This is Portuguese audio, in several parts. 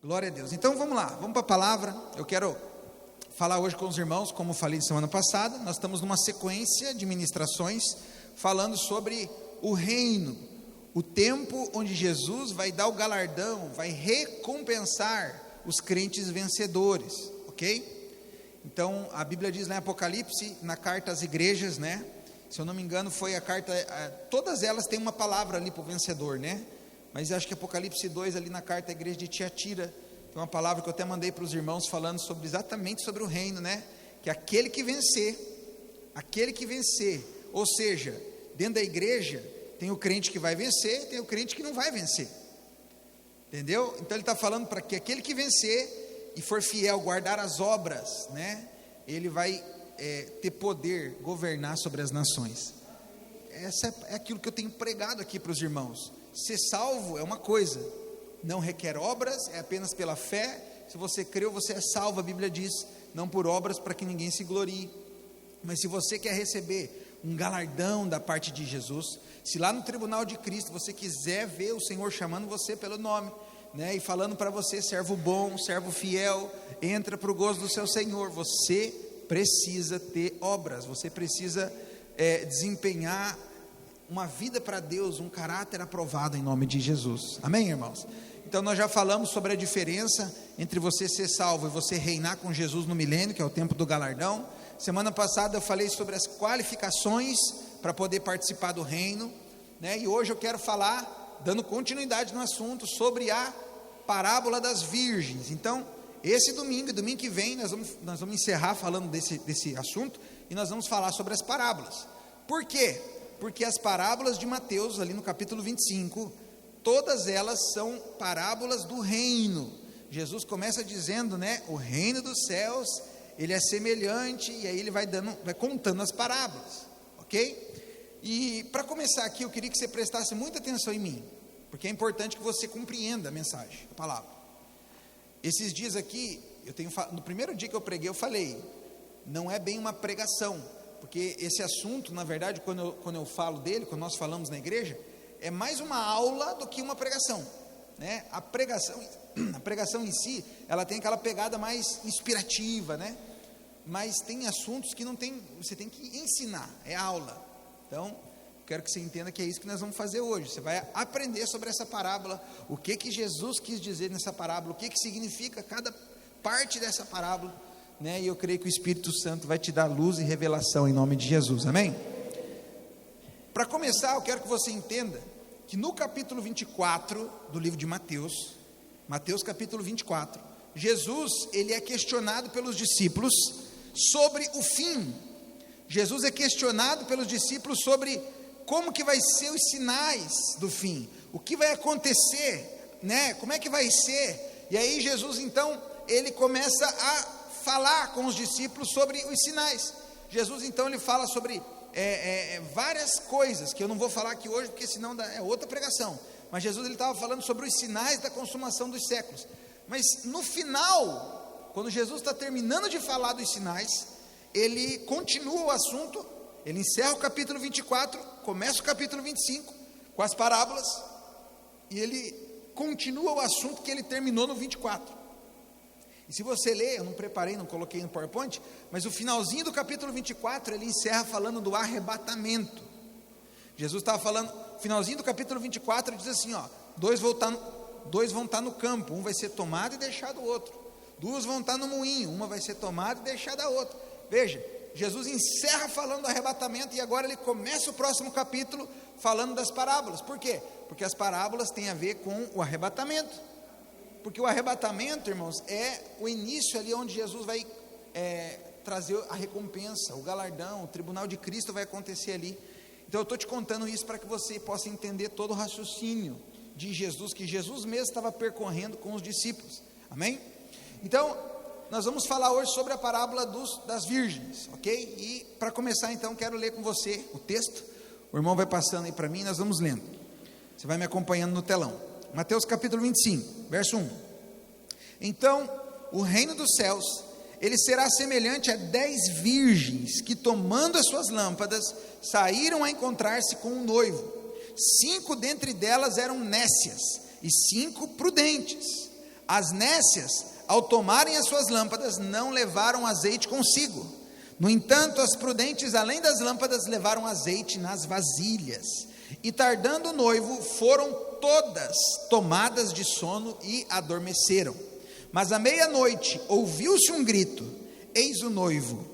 Glória a Deus. Então vamos lá, vamos para a palavra. Eu quero falar hoje com os irmãos, como falei semana passada. Nós estamos numa sequência de ministrações falando sobre o reino, o tempo onde Jesus vai dar o galardão, vai recompensar os crentes vencedores, ok? Então a Bíblia diz lá em Apocalipse, na carta às igrejas, né? Se eu não me engano foi a carta, todas elas têm uma palavra ali para o vencedor, né? Mas eu acho que Apocalipse 2 ali na carta à igreja de Tiatira, tem uma palavra que eu até mandei para os irmãos falando sobre, exatamente sobre o reino, né? Que aquele que vencer, ou seja, dentro da igreja, tem o crente que vai vencer, tem o crente que não vai vencer, entendeu? Então ele está falando para que aquele que vencer e for fiel, guardar as obras, né? Ele vai ter poder, governar sobre as nações. Essa é aquilo que eu tenho pregado aqui para os irmãos. Ser salvo é uma coisa, não requer obras, é apenas pela fé. Se você creu, você é salvo, a Bíblia diz, não por obras para que ninguém se glorie. Mas se você quer receber um galardão da parte de Jesus, se lá no tribunal de Cristo você quiser ver o Senhor chamando você pelo nome, né, e falando para você, servo bom, servo fiel, entra para o gozo do seu Senhor, você precisa ter obras, você precisa desempenhar uma vida para Deus, um caráter aprovado em nome de Jesus, amém, irmãos? Então nós já falamos sobre a diferença entre você ser salvo e você reinar com Jesus no milênio, que é o tempo do galardão. Semana passada eu falei sobre as qualificações para poder participar do reino, né? E hoje eu quero falar, dando continuidade no assunto, sobre a parábola das virgens. Então esse domingo que vem nós vamos encerrar falando desse assunto, e nós vamos falar sobre as parábolas. Por quê? Porque as parábolas de Mateus, ali no capítulo 25, todas elas são parábolas do reino. Jesus começa dizendo, né, o reino dos céus, ele é semelhante, e aí ele vai contando as parábolas, ok? E para começar aqui, eu queria que você prestasse muita atenção em mim, porque é importante que você compreenda a mensagem, a palavra. Esses dias aqui, no primeiro dia que eu preguei, eu falei, não é bem uma pregação, porque esse assunto, na verdade, quando eu falo dele, quando nós falamos na igreja, é mais uma aula do que uma pregação, né? A pregação em si, ela tem aquela pegada mais inspirativa, né? Mas tem assuntos que não tem, você tem que ensinar, é aula. Então, quero que você entenda que é isso que nós vamos fazer hoje. Você vai aprender sobre essa parábola, o que Jesus quis dizer nessa parábola, o que significa cada parte dessa parábola, né? E eu creio que o Espírito Santo vai te dar luz e revelação em nome de Jesus, amém? Para começar, eu quero que você entenda que no capítulo 24 do livro de Mateus capítulo 24, Jesus, ele é questionado pelos discípulos sobre o fim. Jesus é questionado pelos discípulos sobre como que vai ser os sinais do fim, o que vai acontecer, né? Como é que vai ser? E aí Jesus, então, ele começa a falar com os discípulos sobre os sinais. Jesus, então, ele fala sobre várias coisas, que eu não vou falar aqui hoje, porque senão é outra pregação. Mas Jesus, ele estava falando sobre os sinais da consumação dos séculos. Mas no final, quando Jesus está terminando de falar dos sinais, ele continua o assunto, ele encerra o capítulo 24, começa o capítulo 25, com as parábolas, e ele continua o assunto que ele terminou no 24. E se você ler, eu não preparei, não coloquei no PowerPoint, mas o finalzinho do capítulo 24, ele encerra falando do arrebatamento. Jesus estava falando, finalzinho do capítulo 24, ele diz assim, ó, dois vão estar no campo, um vai ser tomado e deixado o outro. Duas vão estar no moinho, uma vai ser tomada e deixada a outra. Veja, Jesus encerra falando do arrebatamento, e agora ele começa o próximo capítulo falando das parábolas. Por quê? Porque as parábolas têm a ver com o arrebatamento. Porque o arrebatamento, irmãos, é o início ali onde Jesus vai trazer a recompensa, o galardão, o tribunal de Cristo vai acontecer ali. Então eu estou te contando isso para que você possa entender todo o raciocínio de Jesus, que Jesus mesmo estava percorrendo com os discípulos, amém? Então, nós vamos falar hoje sobre a parábola das virgens, ok? E para começar então, quero ler com você o texto, o irmão vai passando aí para mim, nós vamos lendo, você vai me acompanhando no telão. Mateus capítulo 25, verso 1. Então, o reino dos céus, ele será semelhante a 10 virgens que, tomando as suas lâmpadas, saíram a encontrar-se com um noivo. 5 dentre delas eram nécias e 5 prudentes. As nécias, ao tomarem as suas lâmpadas, não levaram azeite consigo. No entanto, as prudentes, além das lâmpadas, levaram azeite nas vasilhas. E tardando o noivo, foram todas tomadas de sono e adormeceram. Mas à meia-noite ouviu-se um grito: eis o noivo,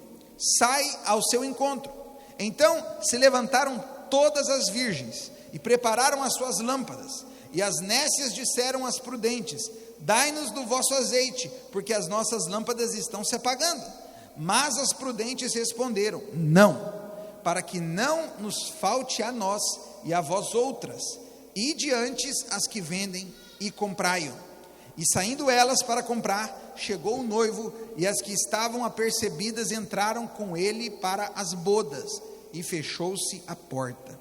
sai ao seu encontro. Então se levantaram todas as virgens e prepararam as suas lâmpadas. E as nécias disseram às prudentes: dai-nos do vosso azeite, porque as nossas lâmpadas estão se apagando. Mas as prudentes responderam: não, para que não nos falte a nós e a vós outras, ide antes as que vendem e comprai-o. E saindo elas para comprar, chegou o noivo, e as que estavam apercebidas entraram com ele para as bodas, e fechou-se a porta.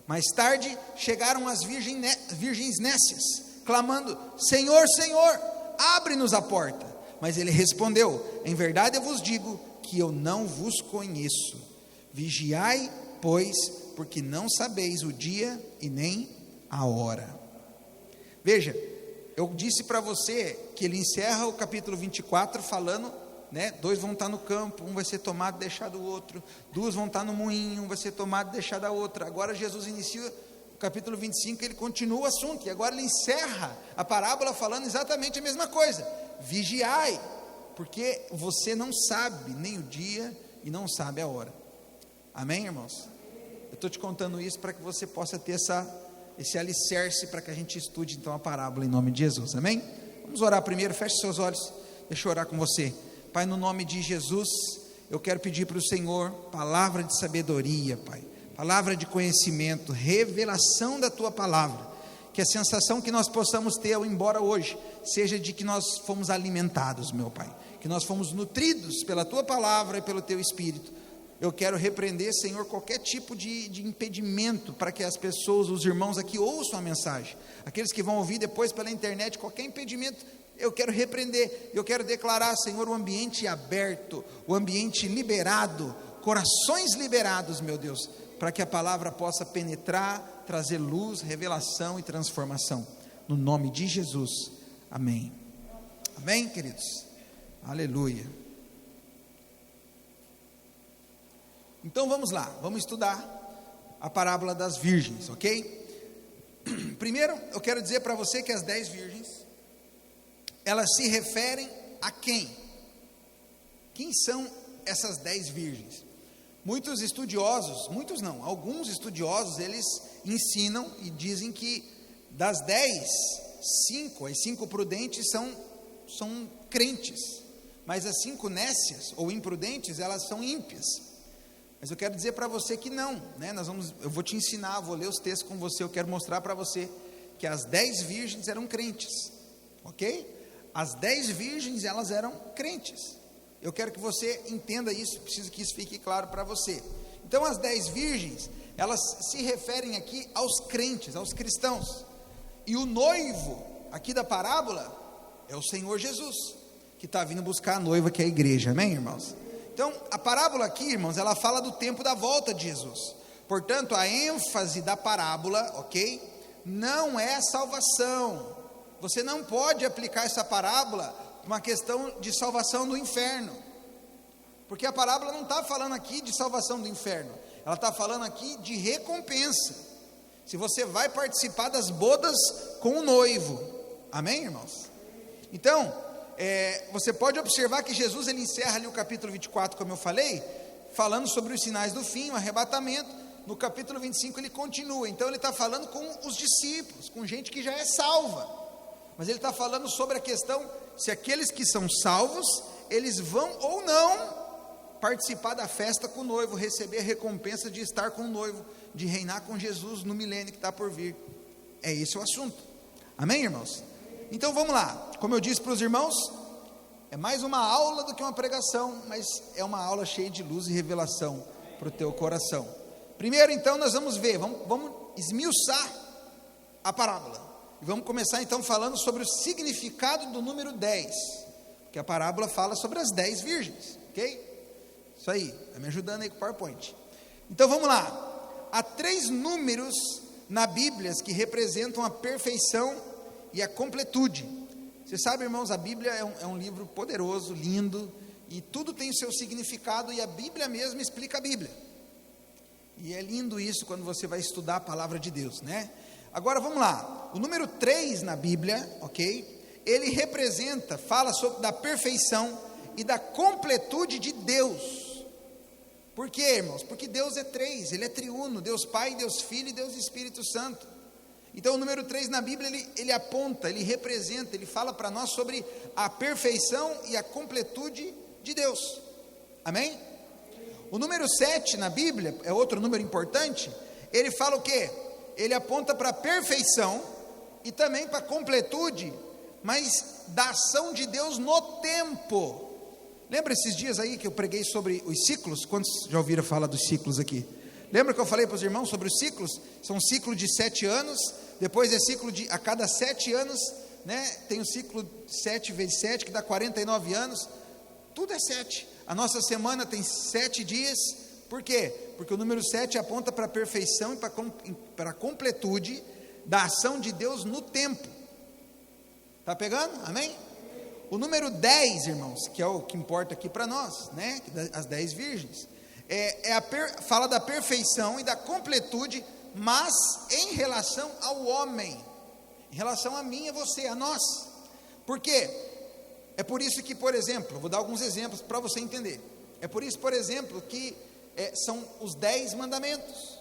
Mais tarde chegaram as virgens nécias, clamando: Senhor, Senhor, abre-nos a porta. Mas ele respondeu: em verdade eu vos digo que eu não vos conheço. Vigiai, pois, porque não sabeis o dia e nem a hora. Veja, eu disse para você que ele encerra o capítulo 24 falando, né, 2 vão estar no campo, um vai ser tomado e deixado o outro, 2 vão estar no moinho, um vai ser tomado e deixado a outra. Agora Jesus inicia o capítulo 25, ele continua o assunto, e agora ele encerra a parábola falando exatamente a mesma coisa: vigiai, porque você não sabe nem o dia e não sabe a hora. Amém, irmãos? Eu estou te contando isso para que você possa ter esse alicerce para que a gente estude então a parábola em nome de Jesus, amém? Vamos orar primeiro, feche seus olhos, deixa eu orar com você. Pai, no nome de Jesus, eu quero pedir para o Senhor palavra de sabedoria, Pai, palavra de conhecimento, revelação da Tua palavra, que a sensação que nós possamos ter ao ir embora hoje, seja de que nós fomos alimentados, meu Pai, que nós fomos nutridos pela Tua palavra e pelo Teu Espírito. Eu quero repreender, Senhor, qualquer tipo de impedimento para que as pessoas, os irmãos aqui ouçam a mensagem, aqueles que vão ouvir depois pela internet, qualquer impedimento, eu quero repreender. Eu quero declarar, Senhor, o ambiente aberto, o ambiente liberado, corações liberados, meu Deus, para que a palavra possa penetrar, trazer luz, revelação e transformação, no nome de Jesus, amém. Amém, queridos? Aleluia. Então vamos lá, vamos estudar a parábola das virgens, ok? Primeiro, eu quero dizer para você que as 10 virgens, elas se referem a quem? Quem são essas 10 virgens? Muitos estudiosos, muitos não, alguns estudiosos, eles ensinam e dizem que das 10, as 5 prudentes são crentes, mas as 5 nécias ou imprudentes, elas são ímpias. Mas eu quero dizer para você que não, né? Eu vou te ensinar, vou ler os textos com você, eu quero mostrar para você que as 10 virgens eram crentes, ok? As 10 virgens, elas eram crentes. Eu quero que você entenda isso, preciso que isso fique claro para você. Então as 10 virgens, elas se referem aqui aos crentes, aos cristãos. E o noivo aqui da parábola é o Senhor Jesus, que está vindo buscar a noiva, que é a igreja, amém, irmãos? Então, a parábola aqui, irmãos, ela fala do tempo da volta de Jesus. Portanto, a ênfase da parábola, ok? Não é salvação. Você não pode aplicar essa parábola para uma questão de salvação do inferno. Porque a parábola não está falando aqui de salvação do inferno. Ela está falando aqui de recompensa. Se você vai participar das bodas com o noivo. Amém, irmãos? Então, você pode observar que Jesus ele encerra ali o capítulo 24, como eu falei, falando sobre os sinais do fim, o arrebatamento. No capítulo 25 ele continua, então ele está falando com os discípulos, com gente que já é salva, mas ele está falando sobre a questão, se aqueles que são salvos, eles vão ou não participar da festa com o noivo, receber a recompensa de estar com o noivo, de reinar com Jesus no milênio que está por vir. É esse o assunto, amém, irmãos? Então vamos lá, como eu disse para os irmãos, é mais uma aula do que uma pregação, mas é uma aula cheia de luz e revelação para o teu coração. Primeiro então nós vamos ver, vamos esmiuçar a parábola, e vamos começar então falando sobre o significado do número 10, porque a parábola fala sobre as 10 virgens, ok? Isso aí, está me ajudando aí com o PowerPoint. Então vamos lá, há 3 números na Bíblia que representam a perfeição e a completude. Você sabe, irmãos, a Bíblia é um livro poderoso, lindo, e tudo tem o seu significado, e a Bíblia mesmo explica a Bíblia. E é lindo isso quando você vai estudar a palavra de Deus, né? Agora vamos lá, o número 3 na Bíblia, ok? Ele representa, fala sobre da perfeição e da completude de Deus. Por quê, irmãos? Porque Deus é 3, Ele é triuno, Deus Pai, Deus Filho e Deus Espírito Santo. Então o número 3 na Bíblia, ele aponta, ele representa, ele fala para nós sobre a perfeição e a completude de Deus, amém? O número 7 na Bíblia, é outro número importante, ele fala o quê? Ele aponta para a perfeição e também para a completude, mas da ação de Deus no tempo. Lembra esses dias aí que eu preguei sobre os ciclos? Quantos já ouviram falar dos ciclos aqui? Lembra que eu falei para os irmãos sobre os ciclos? São um ciclo de 7 anos, depois é ciclo de, a cada 7 anos, né? Tem o ciclo 7 vezes 7, que dá 49 anos, tudo é 7, a nossa semana tem 7 dias, por quê? Porque o número 7 aponta para a perfeição e para a completude da ação de Deus no tempo, está pegando? Amém? O número 10, irmãos, que é o que importa aqui para nós, né? As 10 virgens, fala da perfeição e da completude, mas em relação ao homem, em relação a mim e a você, a nós. Por quê? É por isso que, por exemplo, vou dar alguns exemplos para você entender. É por isso, por exemplo, que são os 10 mandamentos,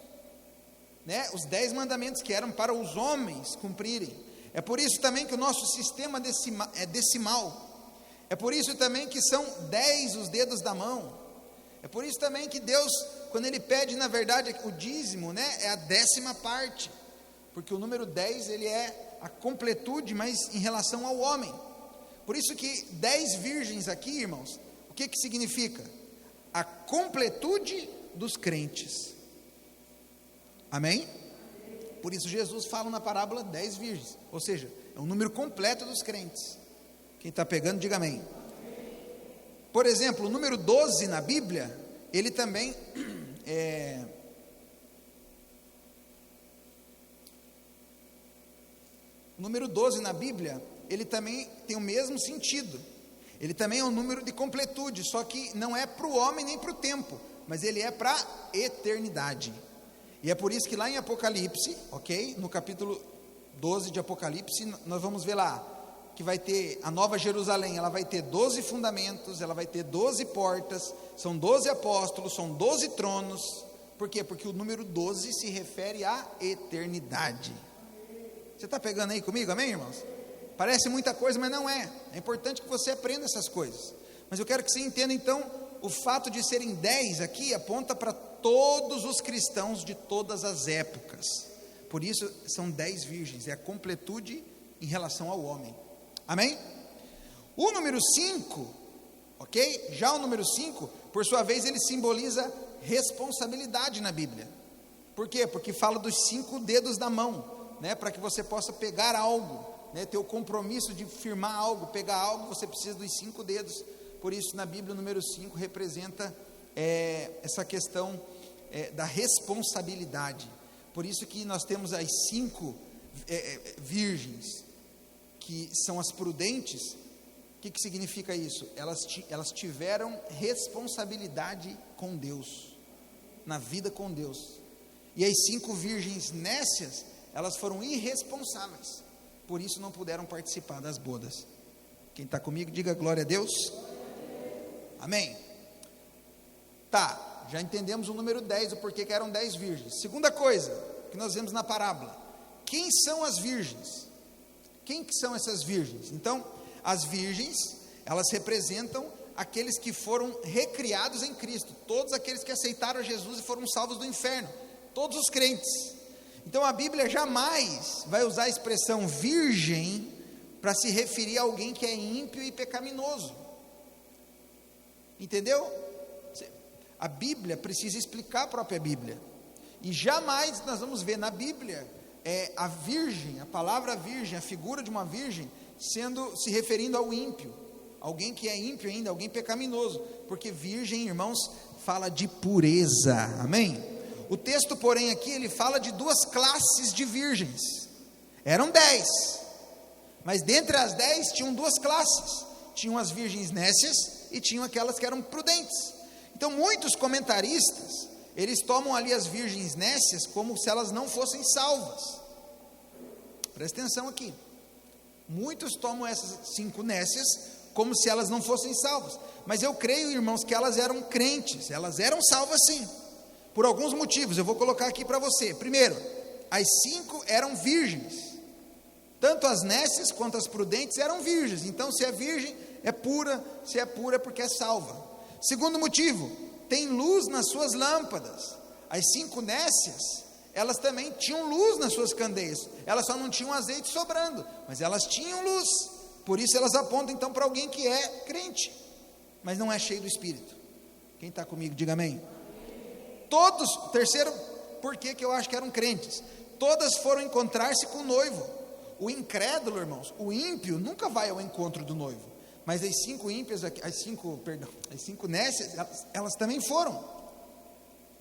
né? Os 10 mandamentos que eram para os homens cumprirem. É por isso também que o nosso sistema é decimal. É por isso também que são 10 os dedos da mão. É por isso também que Deus, quando Ele pede, na verdade, o dízimo, né, é a 10ª parte, porque o número 10, ele é a completude, mas em relação ao homem. Por isso que 10 virgens aqui, irmãos, o que significa? A completude dos crentes, amém? Por isso Jesus fala na parábola 10 virgens, ou seja, é um número completo dos crentes. Quem está pegando, diga amém. Por exemplo, o número 12 na Bíblia, ele também o número 12 na Bíblia, ele também tem o mesmo sentido. Ele também é um número de completude, só que não é para o homem nem para o tempo, mas ele é para a eternidade. E é por isso que lá em Apocalipse, ok? No capítulo 12 de Apocalipse, nós vamos ver lá, que vai ter a Nova Jerusalém, ela vai ter 12 fundamentos, ela vai ter 12 portas, são 12 apóstolos, são 12 tronos. Por quê? Porque o número 12 se refere à eternidade. Você está pegando aí comigo, amém, irmãos? Parece muita coisa, mas não é. É importante que você aprenda essas coisas. Mas eu quero que você entenda, então, o fato de serem 10 aqui, aponta para todos os cristãos de todas as épocas. Por isso, são 10 virgens, é a completude em relação ao homem. Amém? O número 5, ok? Já o número 5, por sua vez, ele simboliza responsabilidade na Bíblia. Por quê? Porque fala dos 5 dedos da mão, né? Para que você possa pegar algo, né? Ter o compromisso de firmar algo, pegar algo, você precisa dos 5 dedos. Por isso, na Bíblia, o número 5 representa essa questão da responsabilidade. Por isso que nós temos as 5 virgens, que são as prudentes. O que significa isso? Elas tiveram responsabilidade com Deus, na vida com Deus. E as 5 virgens nécias, elas foram irresponsáveis, por isso não puderam participar das bodas. Quem está comigo, diga glória a Deus. Amém. Tá, já entendemos o número 10, o porquê que eram 10 virgens. Segunda coisa que nós vemos na parábola: quem são as virgens? Quem que são essas virgens? Então, as virgens, elas representam aqueles que foram recriados em Cristo, todos aqueles que aceitaram Jesus e foram salvos do inferno, todos os crentes. Então, a Bíblia jamais vai usar a expressão virgem para se referir a alguém que é ímpio e pecaminoso. Entendeu? A Bíblia precisa explicar a própria Bíblia. E jamais nós vamos ver na Bíblia a virgem, a palavra virgem, a figura de uma virgem, se referindo ao ímpio, alguém que é ímpio ainda, alguém pecaminoso, porque virgem, irmãos, fala de pureza, amém? O texto, porém, aqui, ele fala de 2 classes de virgens. Eram 10, Mas dentre as 10 tinham duas classes, tinham as virgens nécias e tinham aquelas que eram prudentes. Então muitos comentaristas, eles tomam ali as virgens nécias como se elas não fossem salvas. Presta atenção aqui, muitos tomam essas 5 nécias como se elas não fossem salvas, mas eu creio, irmãos, que elas eram crentes, elas eram salvas sim, por alguns motivos. Eu vou colocar aqui para você. Primeiro, as 5 eram virgens, tanto as nécias quanto as prudentes eram virgens. Então se é virgem é pura, se é pura é porque é salva. Segundo motivo, tem luz nas suas lâmpadas. As 5 nécias, elas também tinham luz nas suas candeias, elas só não tinham azeite sobrando, mas elas tinham luz. Por isso elas apontam então para alguém que é crente, mas não é cheio do Espírito. Quem está comigo, diga amém. Todos, terceiro, por que eu acho que eram crentes? Todas foram encontrar-se com o noivo. O incrédulo, irmãos, o ímpio nunca vai ao encontro do noivo. Mas as 5 ímpias, as 5 nécias, elas também foram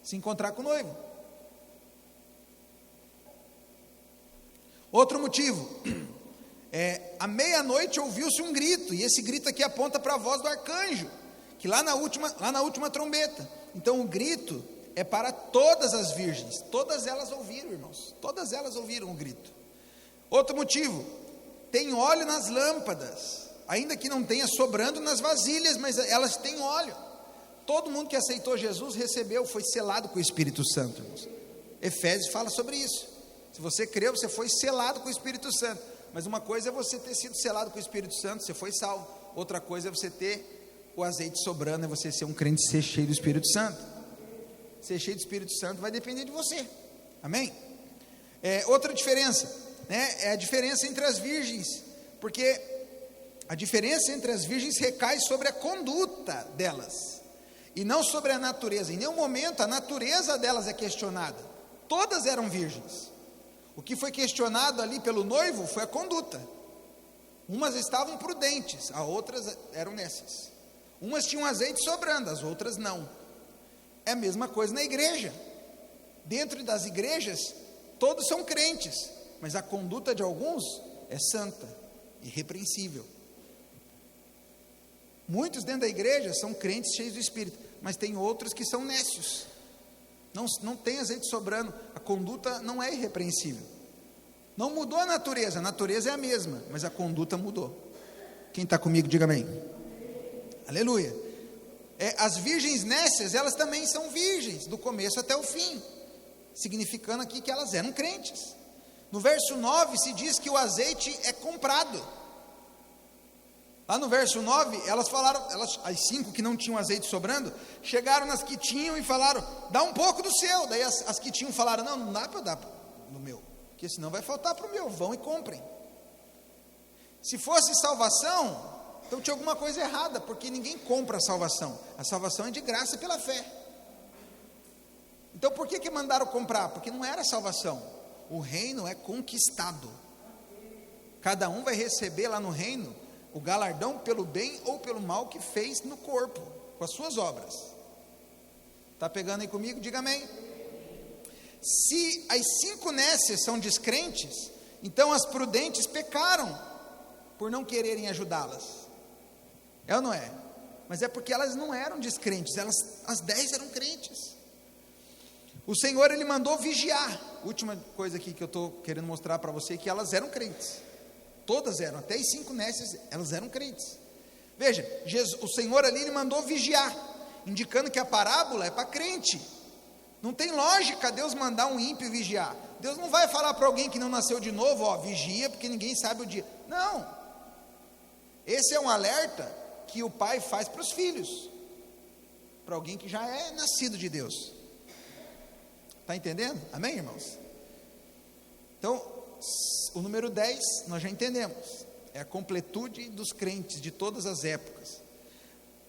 se encontrar com o noivo. Outro motivo, à meia-noite ouviu-se um grito, e esse grito aqui aponta para a voz do arcanjo, que lá na última trombeta. Então o grito é para todas as virgens, todas elas ouviram, irmãos, todas elas ouviram o grito. Outro motivo, tem óleo nas lâmpadas, ainda que não tenha sobrando nas vasilhas, mas elas têm óleo. Todo mundo que aceitou Jesus recebeu, foi selado com o Espírito Santo, irmãos. Efésios fala sobre isso. Se você creu, você foi selado com o Espírito Santo. Mas uma coisa é você ter sido selado com o Espírito Santo, você foi salvo. Outra coisa é você ter o azeite sobrando, é você ser um crente, ser cheio do Espírito Santo. Ser cheio do Espírito Santo vai depender de você. Amém? Outra diferença, né, é a diferença entre as virgens, porque a diferença entre as virgens recai sobre a conduta delas, e não sobre a natureza. Em nenhum momento a natureza delas é questionada. Todas eram virgens. O que foi questionado ali pelo noivo foi a conduta. Umas estavam prudentes, as outras eram nécias. Umas tinham azeite sobrando, as outras não. É a mesma coisa na igreja. Dentro das igrejas, todos são crentes, mas a conduta de alguns é santa, irrepreensível. Muitos dentro da igreja são crentes cheios do Espírito, mas tem outros que são nécios. Não tem azeite sobrando, a conduta não é irrepreensível. Não mudou a natureza é a mesma, mas a conduta mudou. Quem está comigo, diga amém. Aleluia. As virgens nécias, elas também são virgens, do começo até o fim, significando aqui que elas eram crentes. No verso 9 se diz que o azeite é comprado. Lá no verso 9, elas falaram, as 5 que não tinham azeite sobrando, chegaram nas que tinham e falaram, dá um pouco do seu. Daí as que tinham falaram, não dá para dar no meu, porque senão vai faltar para o meu, vão e comprem. Se fosse salvação, então tinha alguma coisa errada, porque ninguém compra a salvação é de graça pela fé. Então por que mandaram comprar? Porque não era salvação, o reino é conquistado, cada um vai receber lá no reino o galardão pelo bem ou pelo mal que fez no corpo, com as suas obras. Está pegando aí comigo? Diga amém. Se as 5 nécias são descrentes, então as prudentes pecaram por não quererem ajudá-las. É ou não é? Mas é porque elas não eram descrentes, as 10 eram crentes. O Senhor, Ele mandou vigiar. Última coisa aqui que eu estou querendo mostrar para você, que elas eram crentes. Todas eram, até as 5 nécias, elas eram crentes. Veja, o Senhor ali, Ele mandou vigiar, indicando que a parábola é para crente. Não tem lógica Deus mandar um ímpio vigiar. Deus não vai falar para alguém que não nasceu de novo, vigia, porque ninguém sabe o dia. Não. Esse é um alerta que o pai faz para os filhos, para alguém que já é nascido de Deus. Está entendendo? Amém, irmãos? Então, o número 10, nós já entendemos, é a completude dos crentes de todas as épocas.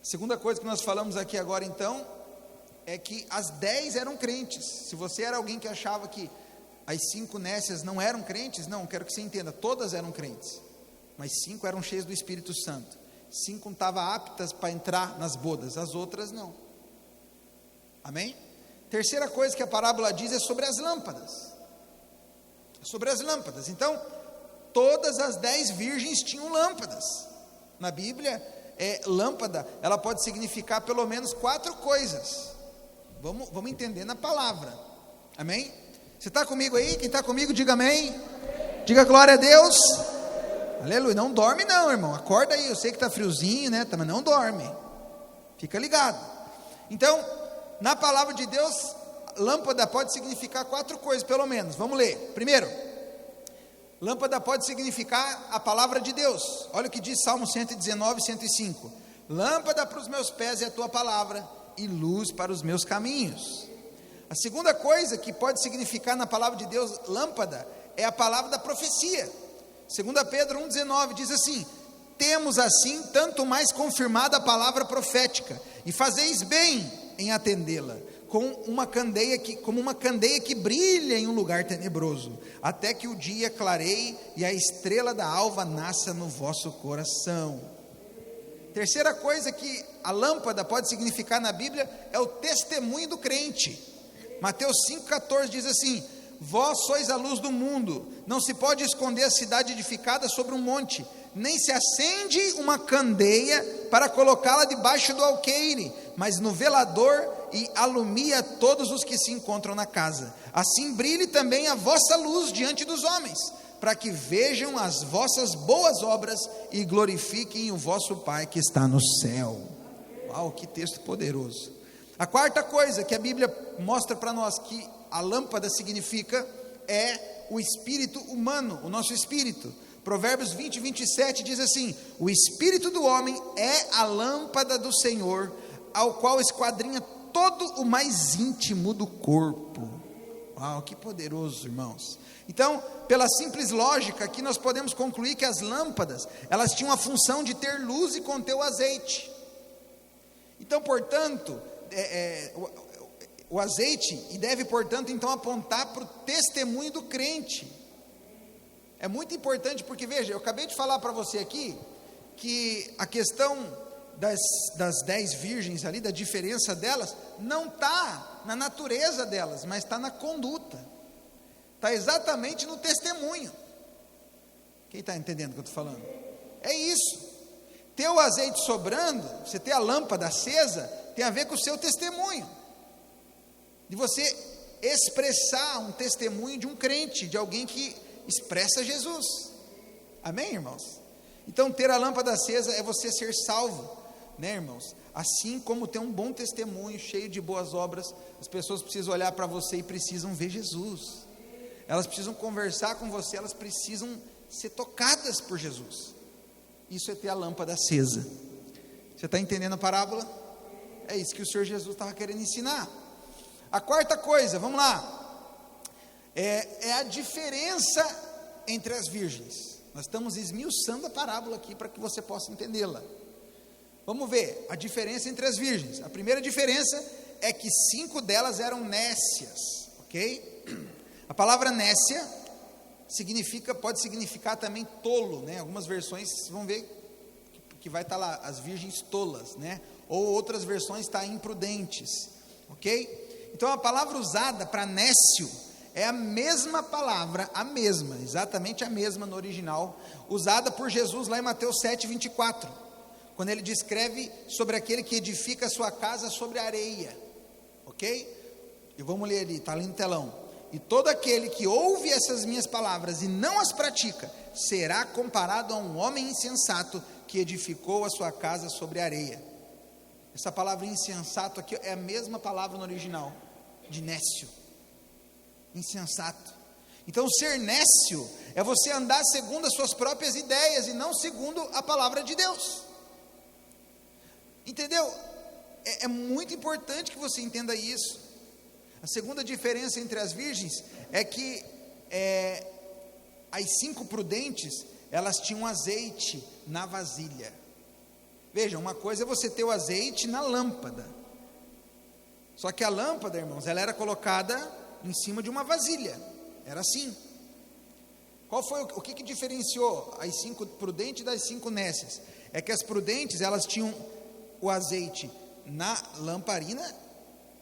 A segunda coisa que nós falamos aqui agora então, é que as 10 eram crentes. Se você era alguém que achava que as 5 nécias não eram crentes, não, quero que você entenda, todas eram crentes, mas 5 eram cheias do Espírito Santo, 5 não estavam aptas para entrar nas bodas, as outras não. Amém? Terceira coisa que a parábola diz é sobre as lâmpadas. Sobre as lâmpadas. Então, todas as 10 virgens tinham lâmpadas. Na Bíblia, lâmpada, ela pode significar pelo menos 4 coisas. Vamos entender na palavra. Amém? Você está comigo aí? Quem está comigo, diga amém. Diga glória a Deus. Aleluia. Não dorme não, irmão. Acorda aí. Eu sei que está friozinho, né? Mas não dorme. Fica ligado. Então, na palavra de Deus, lâmpada pode significar 4 coisas, pelo menos. Vamos ler. Primeiro, lâmpada pode significar a palavra de Deus. Olha o que diz Salmo 119, 105. Lâmpada para os meus pés é a tua palavra, e luz para os meus caminhos. A segunda coisa que pode significar na palavra de Deus, lâmpada, é a palavra da profecia. 2 Pedro 1,19 diz assim: temos assim tanto mais confirmada a palavra profética, e fazeis bem em atendê-la, como uma candeia que brilha em um lugar tenebroso, até que o dia clareie e a estrela da alva nasça no vosso coração. Terceira coisa que a lâmpada pode significar na Bíblia é o testemunho do crente. Mateus 5,14 diz assim: vós sois a luz do mundo, não se pode esconder a cidade edificada sobre um monte, nem se acende uma candeia para colocá-la debaixo do alqueire, mas no velador, e alumia todos os que se encontram na casa. Assim brilhe também a vossa luz diante dos homens, para que vejam as vossas boas obras e glorifiquem o vosso Pai que está no céu. Uau, que texto poderoso. A quarta coisa que a Bíblia mostra para nós que a lâmpada significa é o espírito humano, o nosso espírito. Provérbios 20, 27 diz assim: o espírito do homem é a lâmpada do Senhor, ao qual esquadrinha todo o mais íntimo do corpo. Uau, que poderoso, irmãos. Então, pela simples lógica, aqui nós podemos concluir que as lâmpadas, elas tinham a função de ter luz e conter o azeite. Então, portanto, o azeite, e deve, portanto, então apontar para o testemunho do crente. É muito importante, porque veja, eu acabei de falar para você aqui, que a questão das 10 virgens ali, da diferença delas, não está na natureza delas, mas está na conduta, está exatamente no testemunho. Quem está entendendo o que eu estou falando? É isso. Ter o azeite sobrando, você ter a lâmpada acesa, tem a ver com o seu testemunho, de você expressar um testemunho de um crente, de alguém que expressa Jesus. Amém, irmãos? Então, ter a lâmpada acesa é você ser salvo, né, irmãos? Assim como ter um bom testemunho, cheio de boas obras, as pessoas precisam olhar para você e precisam ver Jesus. Elas precisam conversar com você, elas precisam ser tocadas por Jesus. Isso é ter a lâmpada acesa. Você está entendendo a parábola? É isso que o Senhor Jesus estava querendo ensinar. A quarta coisa, vamos lá, é a diferença entre as virgens. Nós estamos esmiuçando a parábola aqui para que você possa entendê-la. Vamos ver a diferença entre as virgens. A primeira diferença é que 5 delas eram nécias, ok? A palavra nécia pode significar também tolo, né? Algumas versões vão ver que vai estar lá, as virgens tolas, né? Ou outras versões está imprudentes, ok? Então a palavra usada para nécio é a mesma palavra, exatamente a mesma no original, usada por Jesus lá em Mateus 7, 24, quando ele descreve sobre aquele que edifica a sua casa sobre areia, ok? E vamos ler ali, está ali no telão: e todo aquele que ouve essas minhas palavras e não as pratica, será comparado a um homem insensato que edificou a sua casa sobre areia. Essa palavra insensato aqui é a mesma palavra no original, de nécio, insensato. Então ser nécio é você andar segundo as suas próprias ideias e não segundo a palavra de Deus. Entendeu? É muito importante que você entenda isso. A segunda diferença entre as virgens é que as 5 prudentes, elas tinham azeite na vasilha. Veja, uma coisa é você ter o azeite na lâmpada, só que a lâmpada, irmãos, ela era colocada em cima de uma vasilha, era assim. Qual foi o que diferenciou as 5 prudentes das 5 nécias? É que as prudentes, elas tinham o azeite na lamparina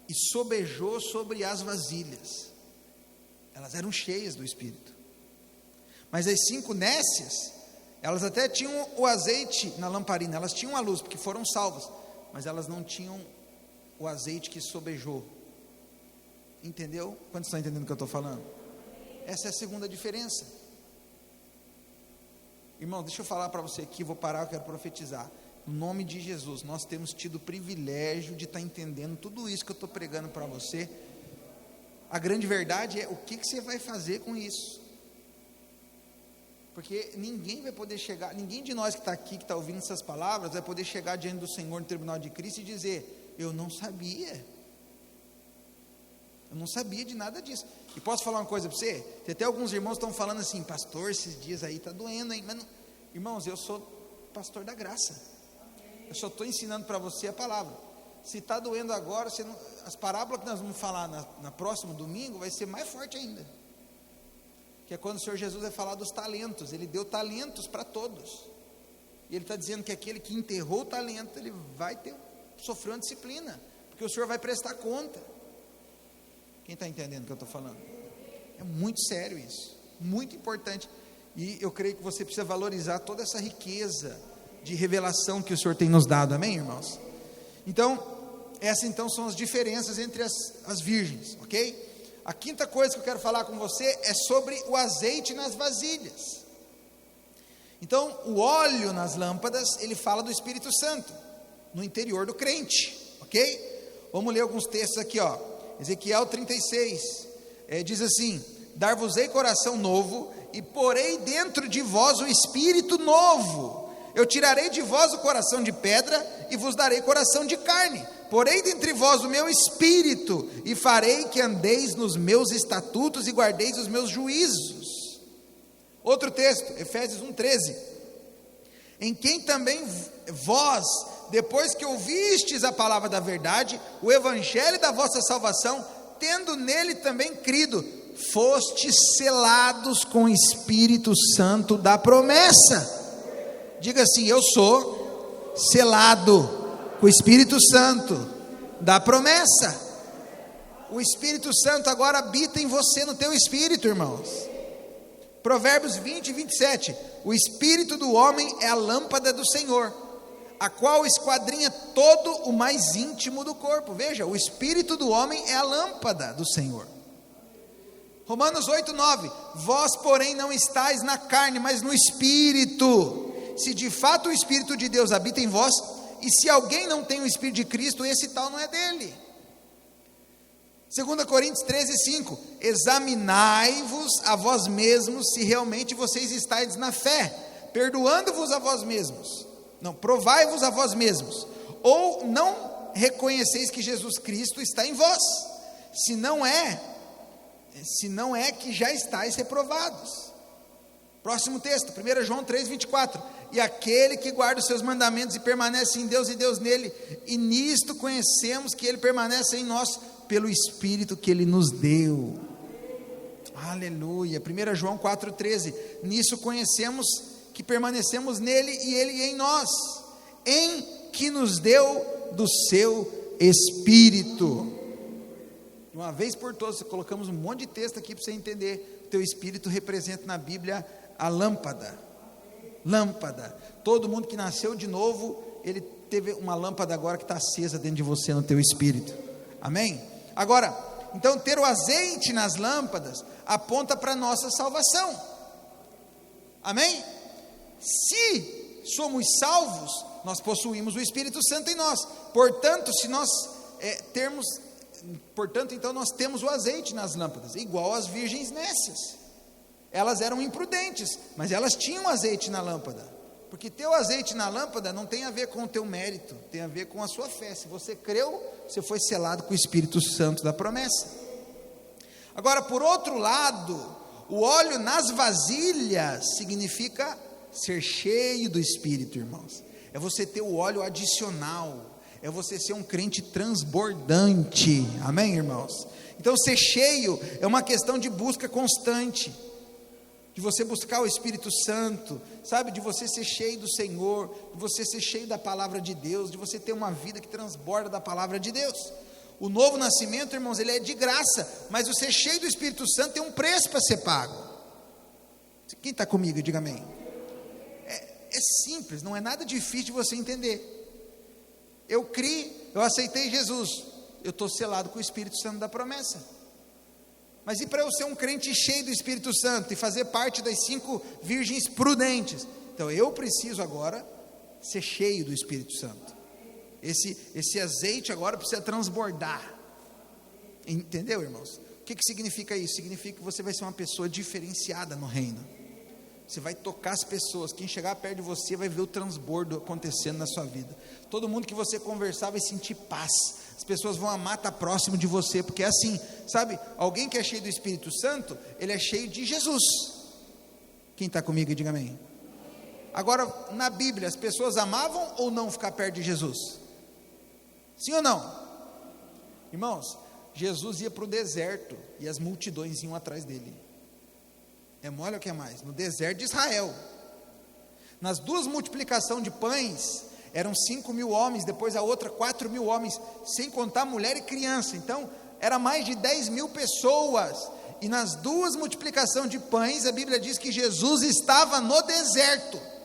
e sobejou sobre as vasilhas, elas eram cheias do Espírito. Mas as 5 nécias, elas até tinham o azeite na lamparina, elas tinham a luz, porque foram salvas, mas elas não tinham o azeite que sobejou. Entendeu? Quantos estão entendendo o que eu estou falando? Essa é a segunda diferença. Irmão, deixa eu falar para você aqui, vou parar, eu quero profetizar. No nome de Jesus, nós temos tido o privilégio de estar entendendo tudo isso que eu estou pregando para você. A grande verdade é o que você vai fazer com isso. Porque ninguém vai poder chegar, ninguém de nós que está aqui, que está ouvindo essas palavras, vai poder chegar diante do Senhor no tribunal de Cristo e dizer: eu não sabia. Eu não sabia de nada disso. E posso falar uma coisa para você? Tem até alguns irmãos que estão falando assim: pastor, esses dias aí está doendo, hein? Mas não, irmãos, eu sou pastor da graça. Eu só estou ensinando para você a palavra. Se está doendo agora, as parábolas que nós vamos falar na próximo domingo vai ser mais forte ainda. Que é quando o Senhor Jesus vai falar dos talentos. Ele deu talentos para todos. E Ele está dizendo que aquele que enterrou o talento, ele vai sofrer uma disciplina, porque o Senhor vai prestar conta. Quem está entendendo o que eu estou falando? É muito sério isso, muito importante. E eu creio que você precisa valorizar toda essa riqueza de revelação que o Senhor tem nos dado, amém, irmãos? Então, essas então são as diferenças entre as virgens, ok? A quinta coisa que eu quero falar com você é sobre o azeite nas vasilhas. Então, o óleo nas lâmpadas, ele fala do Espírito Santo, no interior do crente, ok? Vamos ler alguns textos aqui, ó. Ezequiel 36, diz assim: dar-vos-ei coração novo, e porei dentro de vós o espírito novo. Eu tirarei de vós o coração de pedra, e vos darei coração de carne. Porei dentre vós o meu espírito, e farei que andeis nos meus estatutos, e guardeis os meus juízos. Outro texto, Efésios 1,13. Em quem também vós, depois que ouvistes a palavra da verdade, o evangelho da vossa salvação, tendo nele também crido, fostes selados com o Espírito Santo da promessa. Diga assim: eu sou selado com o Espírito Santo da promessa. O Espírito Santo agora habita em você, no teu espírito, irmãos. Provérbios 20 e 27. O espírito do homem é a lâmpada do Senhor, a qual esquadrinha todo o mais íntimo do corpo. Veja, o espírito do homem é a lâmpada do Senhor. Romanos 8:9. Vós, porém, não estáis na carne, mas no espírito. Se de fato o Espírito de Deus habita em vós, e se alguém não tem o Espírito de Cristo, esse tal não é dele. 2 Coríntios 13:5. Examinai-vos a vós mesmos, se realmente vocês estáis na fé, perdoando-vos a vós mesmos. Não, provai-vos a vós mesmos, ou não reconheceis que Jesus Cristo está em vós, se não é que já estáis reprovados. Próximo texto, 1 João 3:24. E aquele que guarda os seus mandamentos e permanece em Deus e Deus nele, e nisto conhecemos que ele permanece em nós, pelo Espírito que ele nos deu. Aleluia. 1 João 4:13. Nisso conhecemos que permanecemos nele e ele em nós, em que nos deu do seu Espírito. De uma vez por todas, colocamos um monte de texto aqui para você entender. O teu Espírito representa na Bíblia a lâmpada. Lâmpada. Todo mundo que nasceu de novo, ele teve uma lâmpada agora que está acesa dentro de você, no teu espírito. Amém? Agora, então ter o azeite nas lâmpadas aponta para a nossa salvação. Amém? Se somos salvos, nós possuímos o Espírito Santo em nós. Portanto, se nós então nós temos o azeite nas lâmpadas, igual as virgens nécias. Elas eram imprudentes, mas elas tinham azeite na lâmpada. Porque ter o azeite na lâmpada não tem a ver com o teu mérito, tem a ver com a sua fé. Se você creu, você foi selado com o Espírito Santo da promessa. Agora, por outro lado, o óleo nas vasilhas significa ser cheio do Espírito, irmãos. É você ter o óleo adicional, é você ser um crente transbordante. Amém, irmãos? Então, ser cheio é uma questão de busca constante, de você buscar o Espírito Santo, sabe, de você ser cheio do Senhor, de você ser cheio da palavra de Deus, de você ter uma vida que transborda da palavra de Deus. O novo nascimento, irmãos, ele é de graça, mas o ser cheio do Espírito Santo tem um preço para ser pago. Quem está comigo, diga amém. É simples, não é nada difícil de você entender. Eu criei, eu aceitei Jesus, eu estou selado com o Espírito Santo da promessa. Mas e para eu ser um crente cheio do Espírito Santo e fazer parte das 5 virgens prudentes? Então eu preciso agora ser cheio do Espírito Santo. Esse azeite agora precisa transbordar. Entendeu, irmãos? O que significa isso? Significa que você vai ser uma pessoa diferenciada no reino. Você vai tocar as pessoas. Quem chegar perto de você vai ver o transbordo acontecendo na sua vida. Todo mundo que você conversar vai sentir paz. As pessoas vão amar estar próximo de você, porque é assim, sabe? Alguém que é cheio do Espírito Santo, ele é cheio de Jesus. Quem está comigo, diga amém. Agora, na Bíblia, as pessoas amavam ou não ficar perto de Jesus? Sim ou não? Irmãos, Jesus ia para o deserto e as multidões iam atrás dele. É mole ou que é mais? No deserto de Israel. Nas 2 multiplicações de pães, eram 5.000 homens, depois a outra 4.000 homens, sem contar mulher e criança. Então, era mais de 10.000 pessoas. E nas 2 multiplicações de pães, a Bíblia diz que Jesus estava no deserto.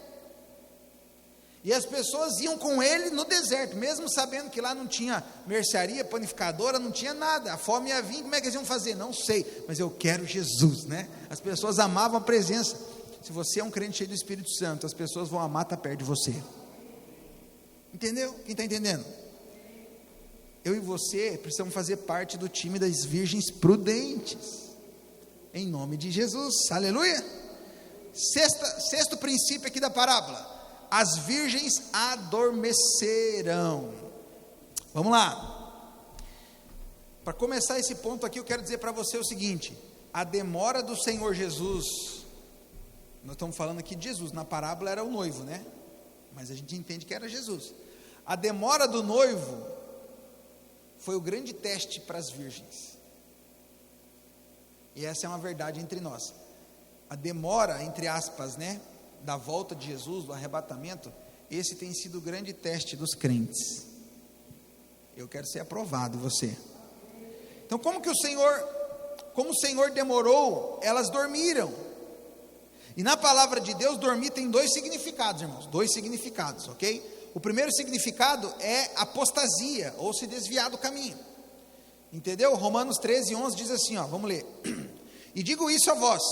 E as pessoas iam com ele no deserto, mesmo sabendo que lá não tinha mercearia, panificadora, não tinha nada. A fome ia vir, como é que eles iam fazer? Não sei, mas eu quero Jesus, né? As pessoas amavam a presença. Se você é um crente cheio do Espírito Santo, as pessoas vão amar estar perto de você. Entendeu? Quem está entendendo? Eu e você precisamos fazer parte do time das virgens prudentes, em nome de Jesus, aleluia. Sexto princípio aqui da parábola: as virgens adormecerão. Vamos lá. Para começar esse ponto aqui, eu quero dizer para você o seguinte: a demora do Senhor Jesus, nós estamos falando aqui de Jesus, na parábola era o noivo, né? Mas a gente entende que era Jesus. A demora do noivo foi o grande teste para as virgens. E essa é uma verdade entre nós. A demora, entre aspas, né, da volta de Jesus, do arrebatamento, esse tem sido o grande teste dos crentes. Eu quero ser aprovado, você. Então, como o Senhor demorou, elas dormiram. E na palavra de Deus, dormir tem 2 significados, irmãos, 2 significados, ok? O primeiro significado é apostasia, ou se desviar do caminho. Entendeu? Romanos 13:11 diz assim, ó, vamos ler. E digo isso a vós,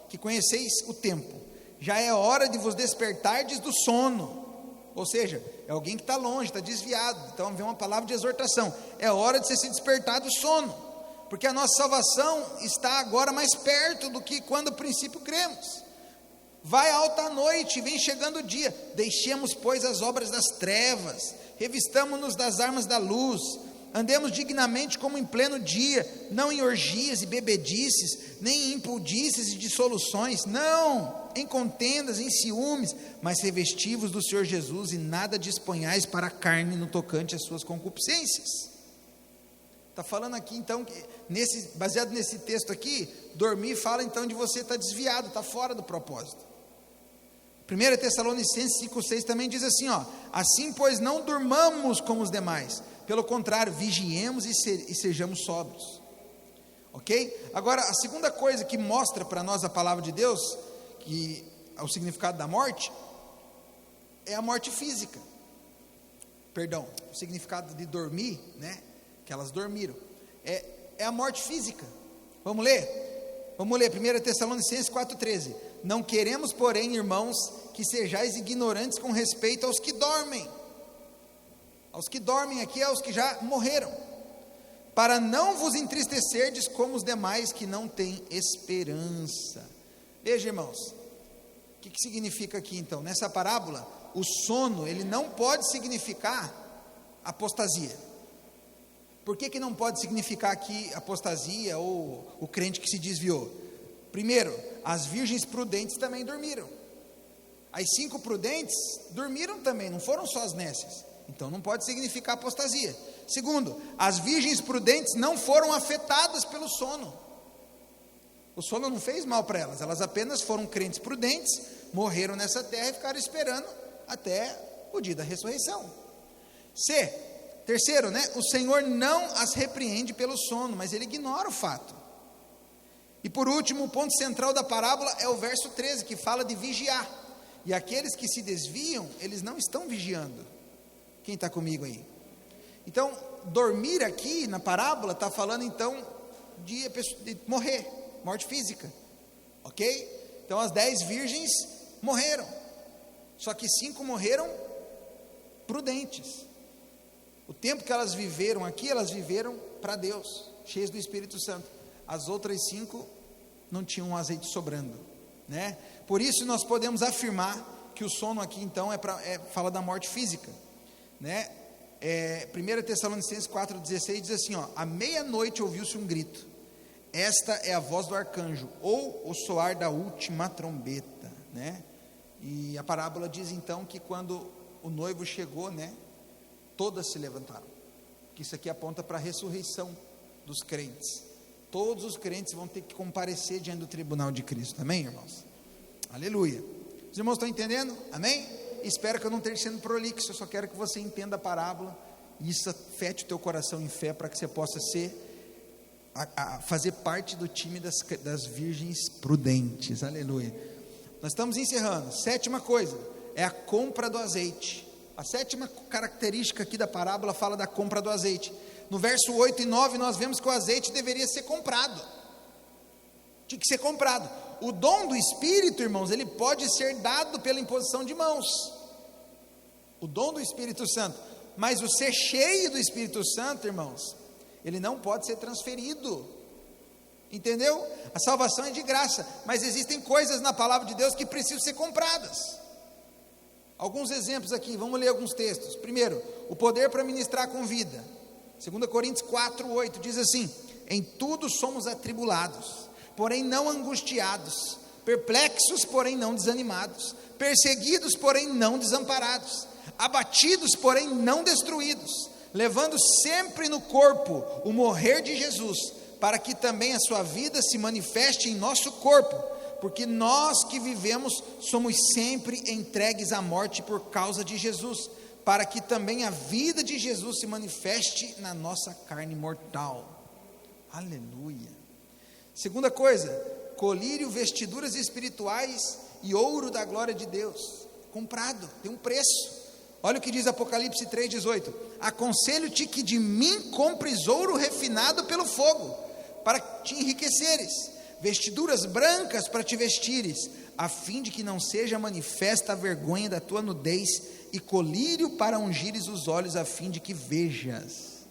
que conheceis o tempo, já é hora de vos despertardes do sono. Ou seja, é alguém que está longe, está desviado. Então vem uma palavra de exortação. É hora de você se despertar do sono, porque a nossa salvação está agora mais perto do que quando a princípio cremos. Vai alta a noite, vem chegando o dia. Deixemos, pois, as obras das trevas, revistamo-nos das armas da luz, andemos dignamente como em pleno dia, não em orgias e bebedices, nem em impudices e dissoluções, não, em contendas, em ciúmes, mas revestivos do Senhor Jesus, e nada disponhais para a carne no tocante às suas concupiscências. Está falando aqui então, que baseado nesse texto aqui, dormir fala então de você estar desviado, está fora do propósito. 1 Tessalonicenses 5,6 também diz assim, ó: assim pois não durmamos como os demais, pelo contrário, vigiemos e sejamos sóbrios. Ok? Agora, a segunda coisa que mostra para nós a palavra de Deus, que é o significado da morte, é a morte física. Perdão, o significado de dormir, né? Que elas dormiram, é a morte física. Vamos ler? Vamos ler 1 Tessalonicenses 4,13. Não queremos, porém, irmãos, que sejais ignorantes com respeito aos que dormem. Aos que dormem aqui é aos que já morreram, para não vos entristecerdes como os demais que não têm esperança. Veja, irmãos, o que significa aqui então? Nessa parábola, o sono, ele não pode significar apostasia. Por que não pode significar aqui apostasia ou o crente que se desviou? Primeiro, as virgens prudentes também dormiram. As 5 prudentes dormiram também, não foram só as nécias. Então não pode significar apostasia. Segundo, as virgens prudentes não foram afetadas pelo sono. O sono não fez mal para elas, elas apenas foram crentes prudentes, morreram nessa terra e ficaram esperando até o dia da ressurreição. Terceiro, né? O Senhor não as repreende pelo sono, mas Ele ignora o fato. E por último, o ponto central da parábola é o verso 13, que fala de vigiar. E aqueles que se desviam, eles não estão vigiando. Quem está comigo aí? Então, dormir aqui na parábola está falando então de morrer, morte física, ok? Então as 10 virgens morreram, só que 5 morreram prudentes. O tempo que elas viveram aqui, elas viveram para Deus, cheias do Espírito Santo. As outras 5 não tinham azeite sobrando, né? Por isso nós podemos afirmar que o sono aqui então fala da morte física, né? 1 Tessalonicenses 4,16 diz assim, ó: à meia-noite ouviu-se um grito, esta é a voz do arcanjo, ou o soar da última trombeta, né? E a parábola diz então que quando o noivo chegou, né, todas se levantaram, que isso aqui aponta para a ressurreição dos crentes. Todos os crentes vão ter que comparecer diante do tribunal de Cristo, amém, irmãos? Aleluia. Os irmãos estão entendendo? Amém? Espero que eu não esteja sendo prolixo, eu só quero que você entenda a parábola, e isso afete o teu coração em fé, para que você possa fazer parte do time das virgens prudentes, aleluia. Nós estamos encerrando. 7ª coisa, é a compra do azeite. A 7ª característica aqui da parábola fala da compra do azeite. No verso 8 e 9 nós vemos que o azeite deveria ser comprado, tinha que ser comprado. O dom do Espírito, irmãos, ele pode ser dado pela imposição de mãos, o dom do Espírito Santo, mas o ser cheio do Espírito Santo, irmãos, ele não pode ser transferido, entendeu? A salvação é de graça, mas existem coisas na palavra de Deus que precisam ser compradas. Alguns exemplos aqui, vamos ler alguns textos. Primeiro, o poder para ministrar com vida. 2 Coríntios 4:8 diz assim: em tudo somos atribulados, porém não angustiados, perplexos, porém não desanimados, perseguidos, porém não desamparados, abatidos, porém não destruídos, levando sempre no corpo o morrer de Jesus, para que também a sua vida se manifeste em nosso corpo, porque nós que vivemos somos sempre entregues à morte por causa de Jesus, para que também a vida de Jesus se manifeste na nossa carne mortal. Aleluia. Segunda coisa, colírio, vestiduras espirituais e ouro da glória de Deus, comprado, tem um preço. Olha o que diz Apocalipse 3,18: aconselho-te que de mim compres ouro refinado pelo fogo, para te enriqueceres, vestiduras brancas para te vestires, a fim de que não seja manifesta a vergonha da tua nudez, e colírio para ungires os olhos, a fim de que vejas.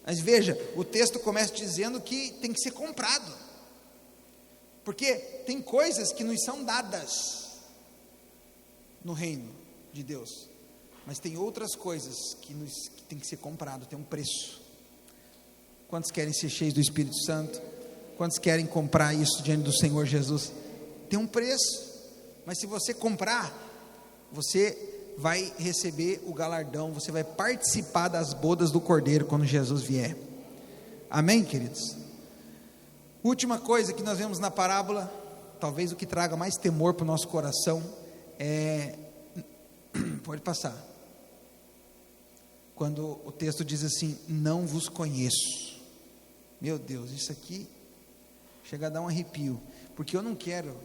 Mas veja, o texto começa dizendo que tem que ser comprado, porque tem coisas que nos são dadas no reino de Deus, mas tem outras coisas que tem que ser comprado, tem um preço. Quantos querem ser cheios do Espírito Santo? Quantos querem comprar isso diante do Senhor Jesus? Tem um preço, mas se você comprar, você vai receber o galardão, você vai participar das bodas do Cordeiro quando Jesus vier. Amém, queridos? Última coisa que nós vemos na parábola, talvez o que traga mais temor para o nosso coração, pode passar, quando o texto diz assim: não vos conheço. Meu Deus, isso aqui chega a dar um arrepio, porque eu não quero,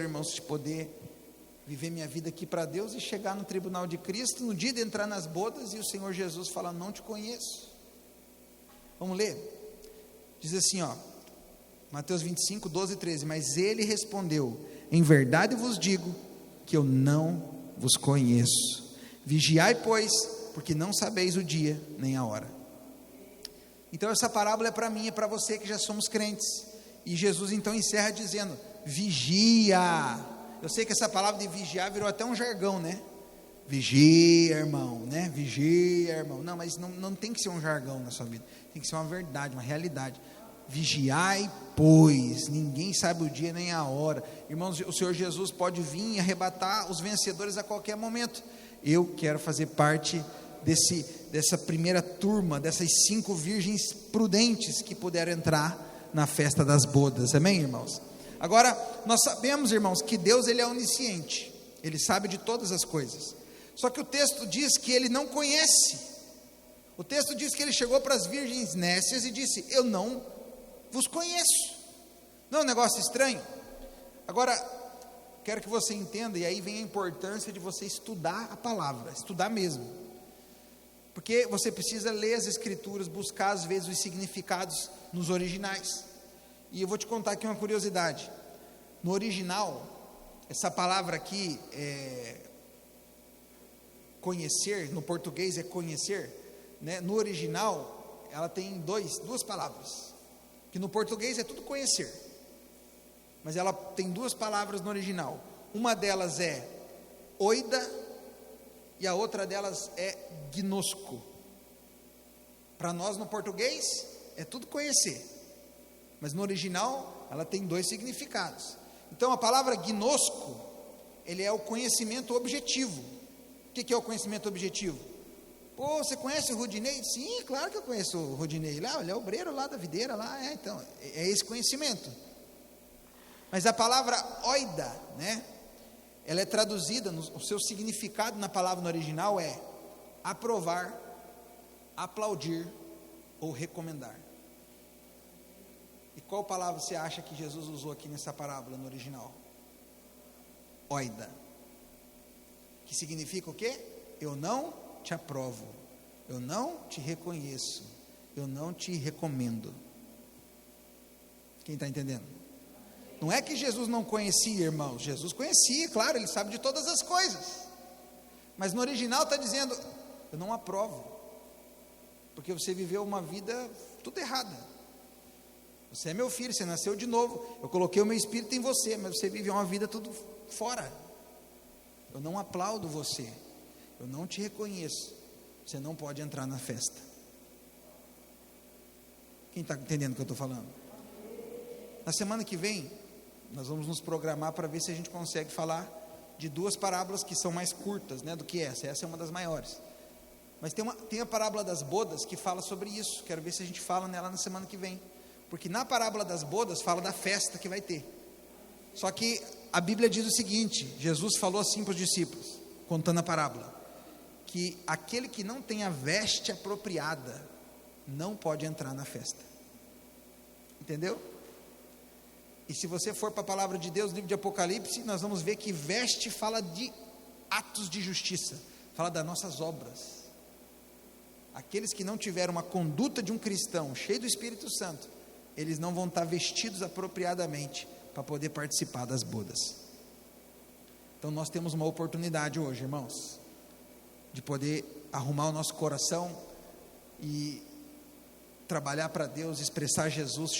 irmãos, poder viver minha vida aqui para Deus e chegar no tribunal de Cristo, no dia de entrar nas bodas, e o Senhor Jesus fala: não te conheço. Vamos ler, diz assim, ó, Mateus 25, 12 e 13, mas ele respondeu: em verdade vos digo que eu não vos conheço, vigiai pois, porque não sabeis o dia nem a hora. Então essa parábola é para mim, é para você que já somos crentes, e Jesus então encerra dizendo: vigia. Eu sei que essa palavra de vigiar virou até um jargão, né? Vigia, irmão, né? Vigia, irmão. Não, mas não tem que ser um jargão na sua vida, tem que ser uma verdade, uma realidade. Vigiai, pois ninguém sabe o dia nem a hora. Irmãos, o Senhor Jesus pode vir e arrebatar os vencedores a qualquer momento. Eu quero fazer parte dessa primeira turma, dessas 5 virgens prudentes que puderam entrar na festa das bodas. Amém, irmãos? Agora, nós sabemos, irmãos, que Deus, ele é onisciente, ele sabe de todas as coisas, só que o texto diz que ele não conhece. O texto diz que ele chegou para as virgens nécias e disse: eu não vos conheço. Não é um negócio estranho? Agora, quero que você entenda, e aí vem a importância de você estudar a palavra, estudar mesmo. Porque você precisa ler as escrituras, buscar às vezes os significados nos originais. E eu vou te contar aqui uma curiosidade. No original, essa palavra aqui, conhecer, no português é conhecer, né? No original, ela tem duas palavras, que no português é tudo conhecer, mas ela tem duas palavras no original. Uma delas é oida, e a outra delas é gnosco. Para nós no português, é tudo conhecer, mas no original, ela tem dois significados. Então a palavra gnosco, ele é o conhecimento objetivo. O que é o conhecimento objetivo? Pô, você conhece o Rudinei? Sim, claro que eu conheço o Rudinei. Lá, ele é obreiro lá da videira, lá, então, é esse conhecimento. Mas a palavra oida, né? Ela é traduzida, o seu significado na palavra no original é aprovar, aplaudir ou recomendar. E qual palavra você acha que Jesus usou aqui nessa parábola no original? Oida. Que significa o quê? Eu não te aprovo, eu não te reconheço, eu não te recomendo. Quem está entendendo? Não é que Jesus não conhecia, irmãos. Jesus conhecia, claro, ele sabe de todas as coisas. Mas no original está dizendo, eu não aprovo, porque você viveu uma vida tudo errada. Você é meu filho, você nasceu de novo, eu coloquei o meu espírito em você, mas você viveu uma vida tudo fora. Eu não aplaudo você, eu não te reconheço, você não pode entrar na festa. Quem está entendendo o que eu estou falando? Na semana que vem, nós vamos nos programar para ver se a gente consegue falar de duas parábolas que são mais curtas, né, do que essa é uma das maiores. Mas tem a parábola das bodas que fala sobre isso, quero ver se a gente fala nela na semana que vem. Porque na parábola das bodas fala da festa que vai ter. Só que a Bíblia diz o seguinte, Jesus falou assim para os discípulos, contando a parábola, que aquele que não tem a veste apropriada, não pode entrar na festa. Entendeu? E se você for para a palavra de Deus, no livro de Apocalipse, nós vamos ver que veste fala de atos de justiça, fala das nossas obras. Aqueles que não tiveram uma conduta de um cristão, cheio do Espírito Santo, eles não vão estar vestidos apropriadamente para poder participar das bodas. Então nós temos uma oportunidade hoje, irmãos, de poder arrumar o nosso coração e trabalhar para Deus, expressar Jesus,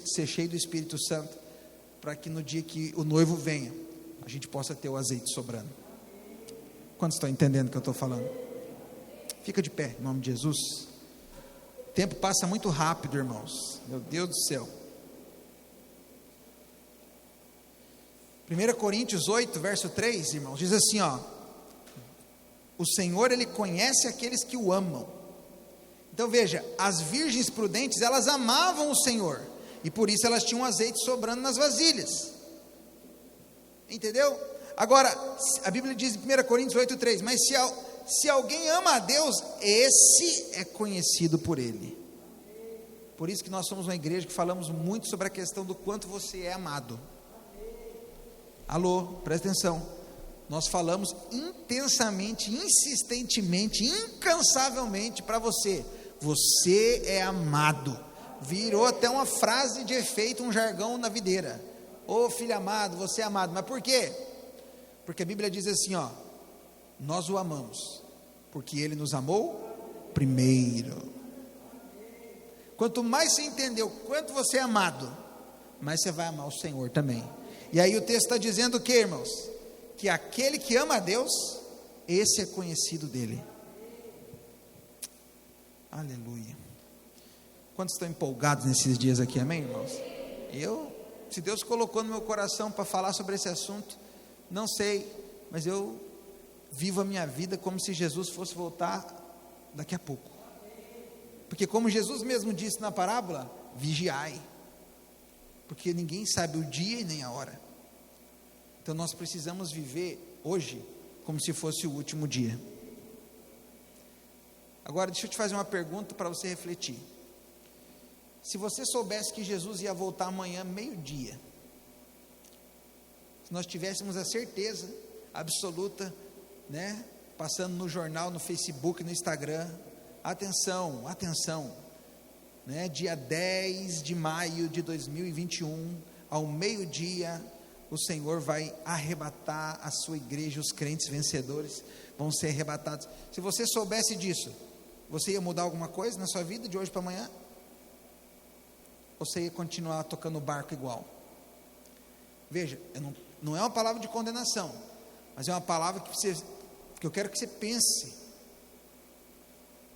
ser cheio do Espírito Santo, para que no dia que o noivo venha, a gente possa ter o azeite sobrando. Quantos estão entendendo o que eu estou falando? Fica de pé, em nome de Jesus. O tempo passa muito rápido, irmãos. Meu Deus do céu. 1 Coríntios 8, verso 3, irmãos, diz assim, ó: o Senhor, Ele conhece aqueles que o amam. Então veja, as virgens prudentes, elas amavam o Senhor, e por isso elas tinham azeite sobrando nas vasilhas. Entendeu? Agora, a Bíblia diz em 1 Coríntios 8, 3, mas se alguém ama a Deus, esse é conhecido por Ele. Por isso que nós somos uma igreja que falamos muito sobre a questão do quanto você é amado. Alô, presta atenção. Nós falamos intensamente, insistentemente, incansavelmente para você. Você é amado. Virou até uma frase de efeito, um jargão na videira. Ô filho amado, você é amado. Mas por quê? Porque a Bíblia diz assim, ó: nós o amamos, porque Ele nos amou primeiro. Quanto mais você entendeu quanto você é amado, mais você vai amar o Senhor também. E aí o texto está dizendo o que, irmãos? Que aquele que ama a Deus, esse é conhecido dele. Aleluia. Quantos estão empolgados nesses dias aqui, amém, irmãos? Se Deus colocou no meu coração para falar sobre esse assunto, não sei, mas eu vivo a minha vida como se Jesus fosse voltar daqui a pouco. Porque como Jesus mesmo disse na parábola, vigiai, porque ninguém sabe o dia e nem a hora. Então nós precisamos viver hoje como se fosse o último dia. Agora deixa eu te fazer uma pergunta para você refletir. Se você soubesse que Jesus ia voltar amanhã meio-dia, se nós tivéssemos a certeza absoluta, né, passando no jornal, no Facebook, no Instagram, atenção, atenção, né, dia 10 de maio de 2021, ao meio-dia, o Senhor vai arrebatar a sua igreja, os crentes vencedores vão ser arrebatados. Se você soubesse disso, você ia mudar alguma coisa na sua vida de hoje para amanhã? Ou você ia continuar tocando o barco igual? Veja, não é uma palavra de condenação, mas é uma palavra que eu quero que você pense,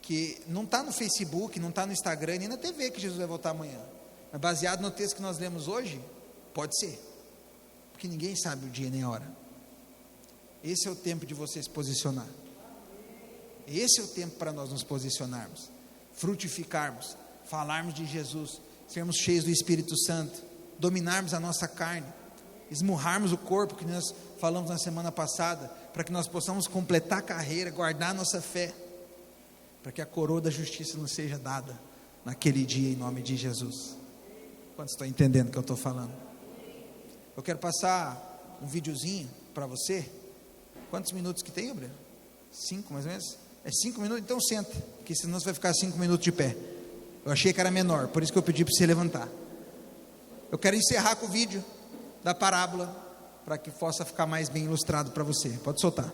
que não está no Facebook, não está no Instagram, nem na TV que Jesus vai voltar amanhã, mas baseado no texto que nós lemos hoje, pode ser, porque ninguém sabe o dia nem a hora. Esse é o tempo de você se posicionar, esse é o tempo para nós nos posicionarmos, frutificarmos, falarmos de Jesus, sermos cheios do Espírito Santo, dominarmos a nossa carne, esmurrarmos o corpo, que nós falamos na semana passada, para que nós possamos completar a carreira, guardar a nossa fé, para que a coroa da justiça nos seja dada naquele dia, em nome de Jesus. Quantos estão entendendo o que eu estou falando? Eu quero passar um videozinho para você. Quantos minutos que tem, Gabriel? 5 mais ou menos? É 5 minutos? Então senta, porque senão você vai ficar 5 minutos de pé. Eu achei que era menor, por isso que eu pedi para você levantar. Eu quero encerrar com o vídeo da parábola, para que possa ficar mais bem ilustrado para você. Pode soltar.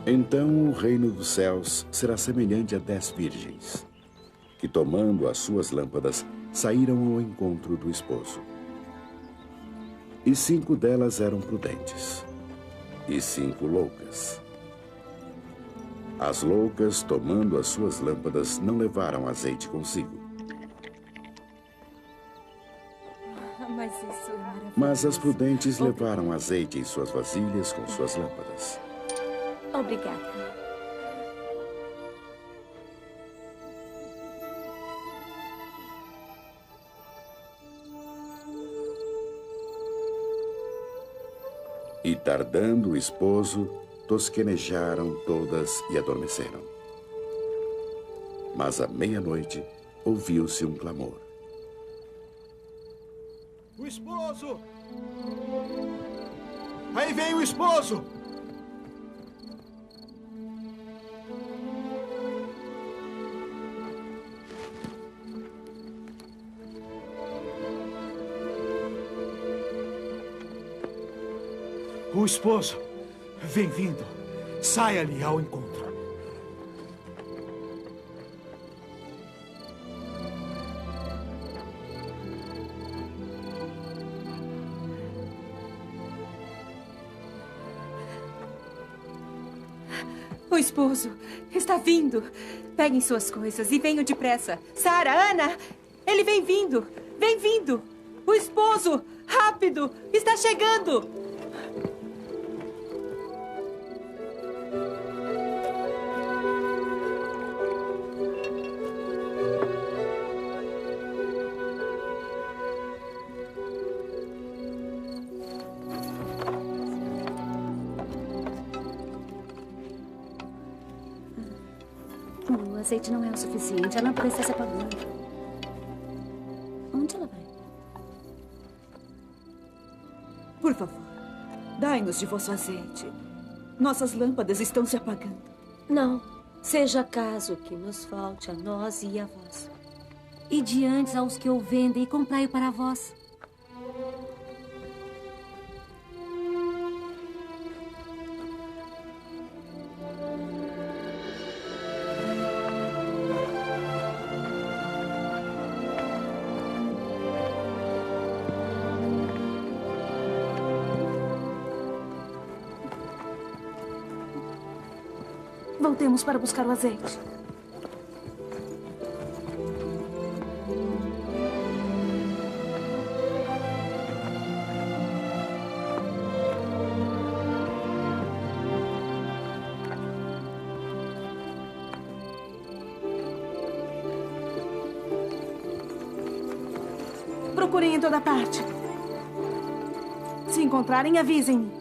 Então o reino dos céus será semelhante a 10 virgens, que tomando as suas lâmpadas, saíram ao encontro do esposo. E 5 delas eram prudentes, e 5 loucas. As loucas, tomando as suas lâmpadas, não levaram azeite consigo. Mas isso é maravilhoso. Mas as prudentes levaram azeite em suas vasilhas com suas lâmpadas. Obrigada. E tardando o esposo, tosquenejaram todas e adormeceram. Mas à meia-noite ouviu-se um clamor. O esposo! Aí vem o esposo! O esposo vem vindo. Saia-lhe ao encontro. O esposo está vindo. Peguem suas coisas e venham depressa. Sara, Ana, ele vem vindo. Vem vindo. O esposo, rápido, está chegando. O azeite não é o suficiente. A lâmpada está se apagando. Onde ela vai? Por favor, dai-nos de vosso azeite. Nossas lâmpadas estão se apagando. Não. Seja caso que nos falte a nós e a vós. E diante aos que o vendem e comprai-o para vós. Voltemos para buscar o azeite. Procurem em toda parte. Se encontrarem, avisem-me.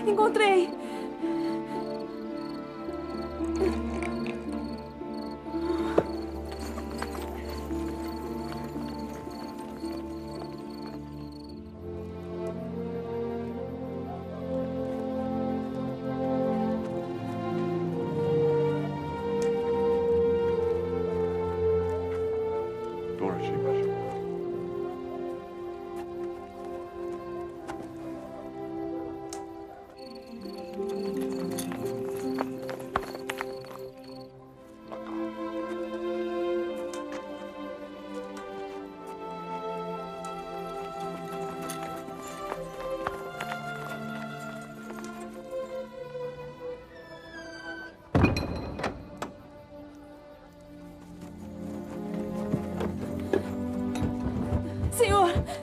Encontrei!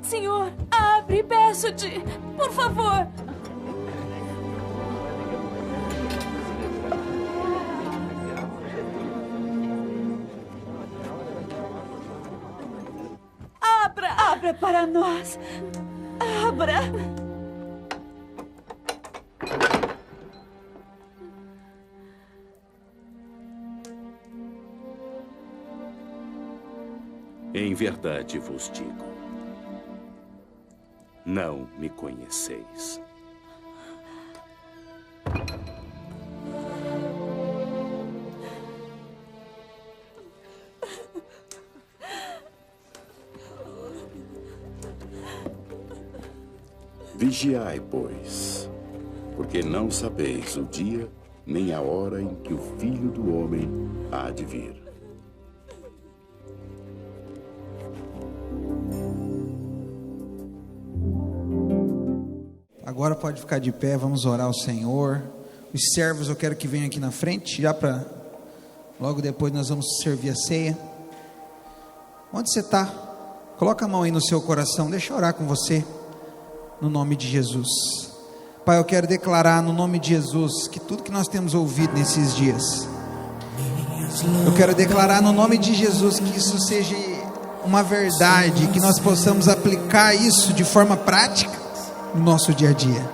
Senhor, abre, peço-te, por favor. Abra para nós. Abra. Em verdade vos digo, não me conheceis. Vigiai, pois, porque não sabeis o dia nem a hora em que o Filho do Homem há de vir. Agora pode ficar de pé, vamos orar ao Senhor. Os servos eu quero que venham aqui na frente, já para logo depois nós vamos servir a ceia. Onde você está? Coloca a mão aí no seu coração, deixa eu orar com você, no nome de Jesus. Pai, eu quero declarar no nome de Jesus, que tudo que nós temos ouvido nesses dias, eu quero declarar no nome de Jesus, que isso seja uma verdade, que nós possamos aplicar isso de forma prática no nosso dia a dia.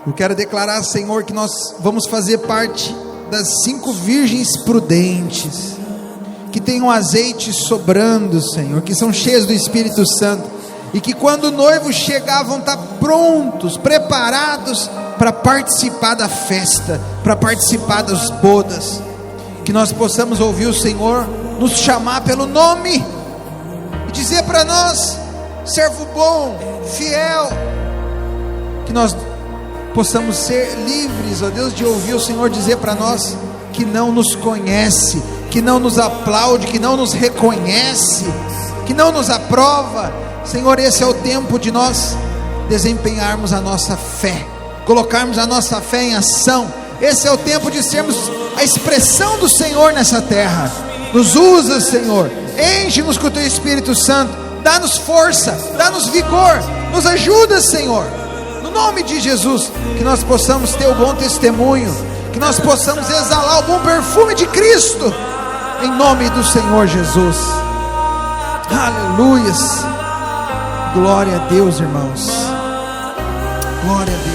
Eu quero declarar, Senhor, que nós vamos fazer parte das 5 virgens prudentes, que tem um azeite sobrando, Senhor, que são cheias do Espírito Santo, e que quando o noivo chegar vão estar prontos, preparados para participar da festa, para participar das bodas. Que nós possamos ouvir o Senhor nos chamar pelo nome e dizer para nós: servo bom, fiel. Que nós possamos ser livres, ó Deus, de ouvir o Senhor dizer para nós que não nos conhece, que não nos aplaude, que não nos reconhece, que não nos aprova. Senhor, esse é o tempo de nós desempenharmos a nossa fé, colocarmos a nossa fé em ação. Esse é o tempo de sermos a expressão do Senhor nessa terra. Nos usa, Senhor, enche-nos com o Teu Espírito Santo, dá-nos força, dá-nos vigor, nos ajuda, Senhor. No nome de Jesus, que nós possamos ter o bom testemunho, que nós possamos exalar o bom perfume de Cristo, em nome do Senhor Jesus. Aleluias. Glória a Deus, irmãos. Glória a Deus.